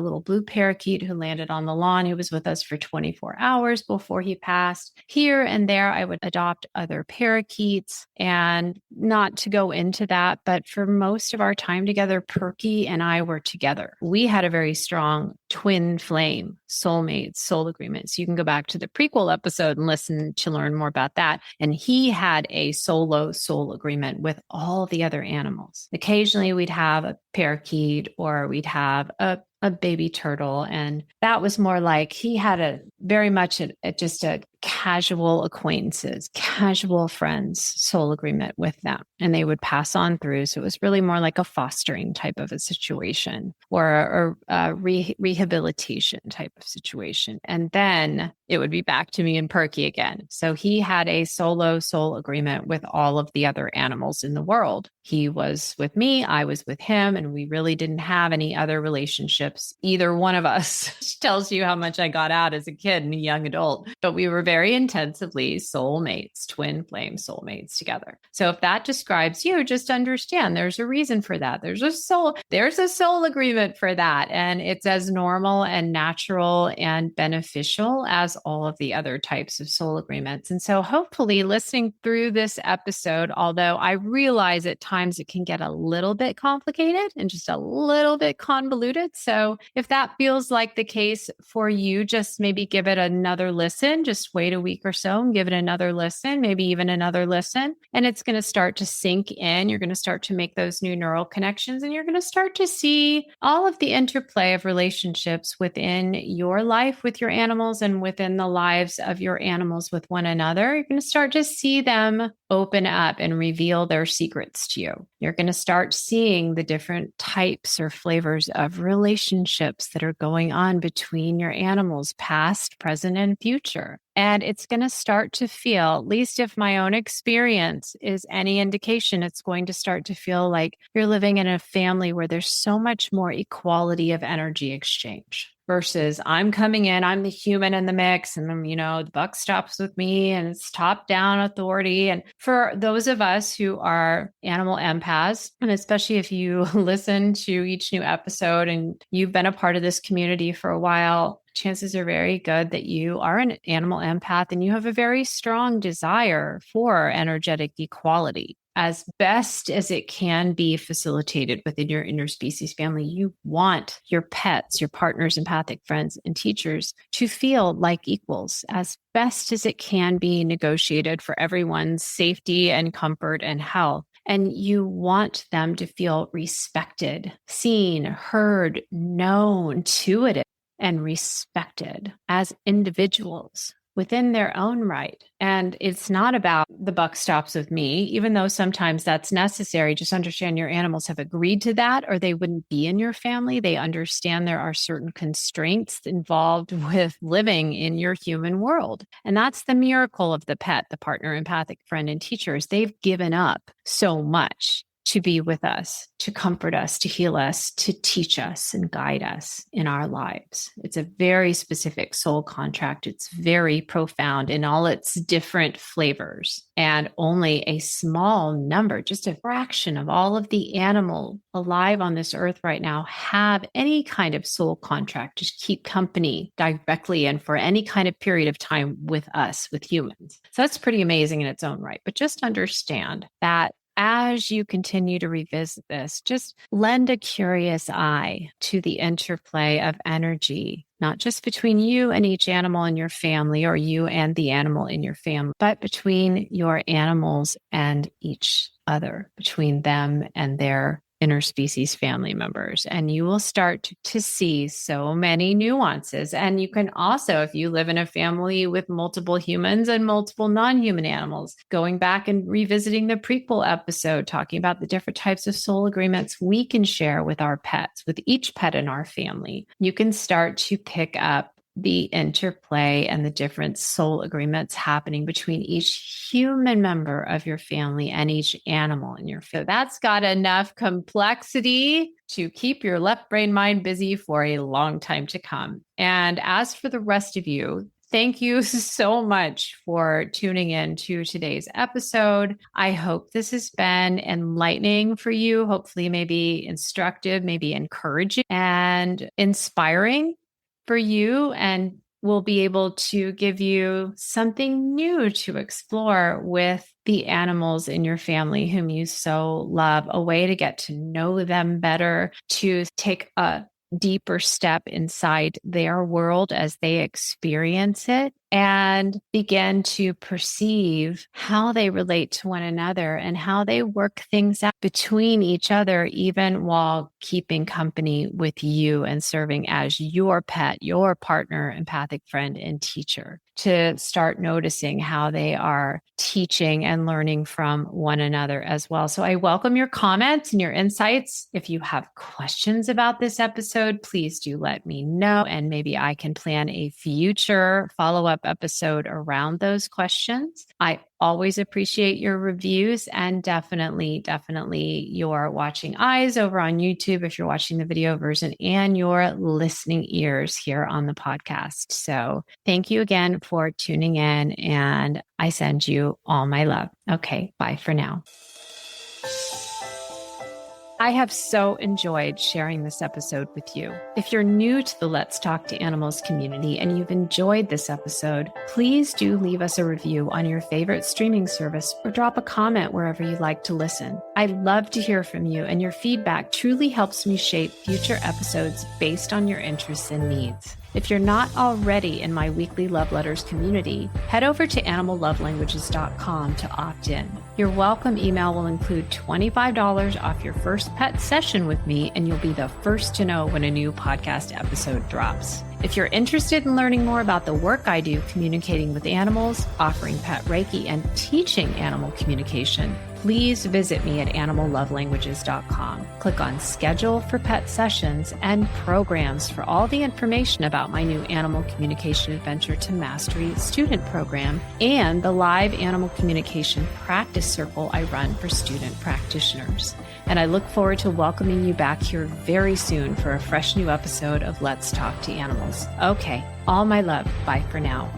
little blue parakeet who landed on the lawn. He was with us for 24 hours before he passed. Here and there, I would adopt other parakeets, and not to go into that, but for most of our time together, Perky and I were together. We had a very strong twin flame soulmate soul agreement. So you can go back to the prequel episode and listen to learn more about that. And he had a solo soul agreement with all the other animals. Occasionally we'd have a parakeet or we'd have a baby turtle. And that was more like he had a very much just a casual acquaintances, casual friends soul agreement with them. And they would pass on through. So it was really more like a fostering type of a situation or a rehabilitation type of situation. And then it would be back to me and Perky again. So he had a solo soul agreement with all of the other animals in the world. He was with me, I was with him, and we really didn't have any other relationships, either one of us, which tells you how much I got out as a kid and a young adult. But we were very intensively soulmates, twin flame soulmates together. So if that describes you, just understand there's a reason for that. There's a soul agreement for that. And it's as normal and natural and beneficial as all of the other types of soul agreements. And so hopefully listening through this episode, although I realize at times it can get a little bit complicated and just a little bit convoluted. So if that feels like the case for you, just maybe give it another listen. Just wait a week or so and give it another listen, maybe even another listen. And it's going to start to sink in. You're going to start to make those new neural connections, and you're going to start to see all of the interplay of relationships within your life with your animals and within the lives of your animals with one another. You're going to start to see them open up and reveal their secrets to you. You're going to start seeing the different types or flavors of relationships that are going on between your animals, past, present, and future. And it's going to start to feel, at least if my own experience is any indication, it's going to start to feel like you're living in a family where there's so much more equality of energy exchange. Versus I'm coming in, I'm the human in the mix, and the buck stops with me, and it's top down authority. And for those of us who are animal empaths, and especially if you listen to each new episode and you've been a part of this community for a while, chances are very good that you are an animal empath and you have a very strong desire for energetic equality. As best as it can be facilitated within your interspecies family, you want your pets, your partners, empathic friends, and teachers to feel like equals as best as it can be negotiated for everyone's safety and comfort and health. And you want them to feel respected, seen, heard, known, intuitive, and respected as individuals within their own right. And it's not about the buck stops with me, even though sometimes that's necessary. Just understand your animals have agreed to that, or they wouldn't be in your family. They understand there are certain constraints involved with living in your human world. And that's the miracle of the pet, the partner, empathic friend, and teachers. They've given up so much to be with us, to comfort us, to heal us, to teach us and guide us in our lives. It's a very specific soul contract. It's very profound in all its different flavors. And only a small number, just a fraction of all of the animal alive on this earth right now have any kind of soul contract to keep company directly and for any kind of period of time with us, with humans. So that's pretty amazing in its own right. But just understand that as you continue to revisit this, just lend a curious eye to the interplay of energy, not just between you and each animal in your family or you and the animal in your family, but between your animals and each other, between them and their interspecies family members. And you will start to see so many nuances. And you can also, if you live in a family with multiple humans and multiple non-human animals, going back and revisiting the prequel episode, talking about the different types of soul agreements we can share with our pets, with each pet in our family, you can start to pick up the interplay and the different soul agreements happening between each human member of your family and each animal in your family. So that's got enough complexity to keep your left brain mind busy for a long time to come. And as for the rest of you, thank you so much for tuning in to today's episode. I hope this has been enlightening for you, hopefully maybe instructive, maybe encouraging and inspiring for you, and we'll be able to give you something new to explore with the animals in your family whom you so love, a way to get to know them better, to take a deeper step inside their world as they experience it, and begin to perceive how they relate to one another and how they work things out between each other, even while keeping company with you and serving as your pet, your partner, empathic friend, and teacher. To start noticing how they are teaching and learning from one another as well. So I welcome your comments and your insights. If you have questions about this episode, please do let me know, and maybe I can plan a future follow-up episode around those questions. I always appreciate your reviews and definitely your watching eyes over on YouTube if you're watching the video version, and your listening ears here on the podcast. So thank you again for tuning in, and I send you all my love. Okay, bye for now. I have so enjoyed sharing this episode with you. If you're new to the Let's Talk to Animals community and you've enjoyed this episode, please do leave us a review on your favorite streaming service or drop a comment wherever you like to listen. I love to hear from you, and your feedback truly helps me shape future episodes based on your interests and needs. If you're not already in my weekly love letters community, head over to animallovelanguages.com to opt in. Your welcome email will include $25 off your first pet session with me, and you'll be the first to know when a new podcast episode drops. If you're interested in learning more about the work I do communicating with animals, offering pet Reiki, and teaching animal communication, please visit me at animallovelanguages.com. Click on Schedule for Pet Sessions and Programs for all the information about my new Animal Communication Adventure to Mastery student program and the live animal communication practice circle I run for student practitioners. And I look forward to welcoming you back here very soon for a fresh new episode of Let's Talk to Animals. Okay, all my love. Bye for now.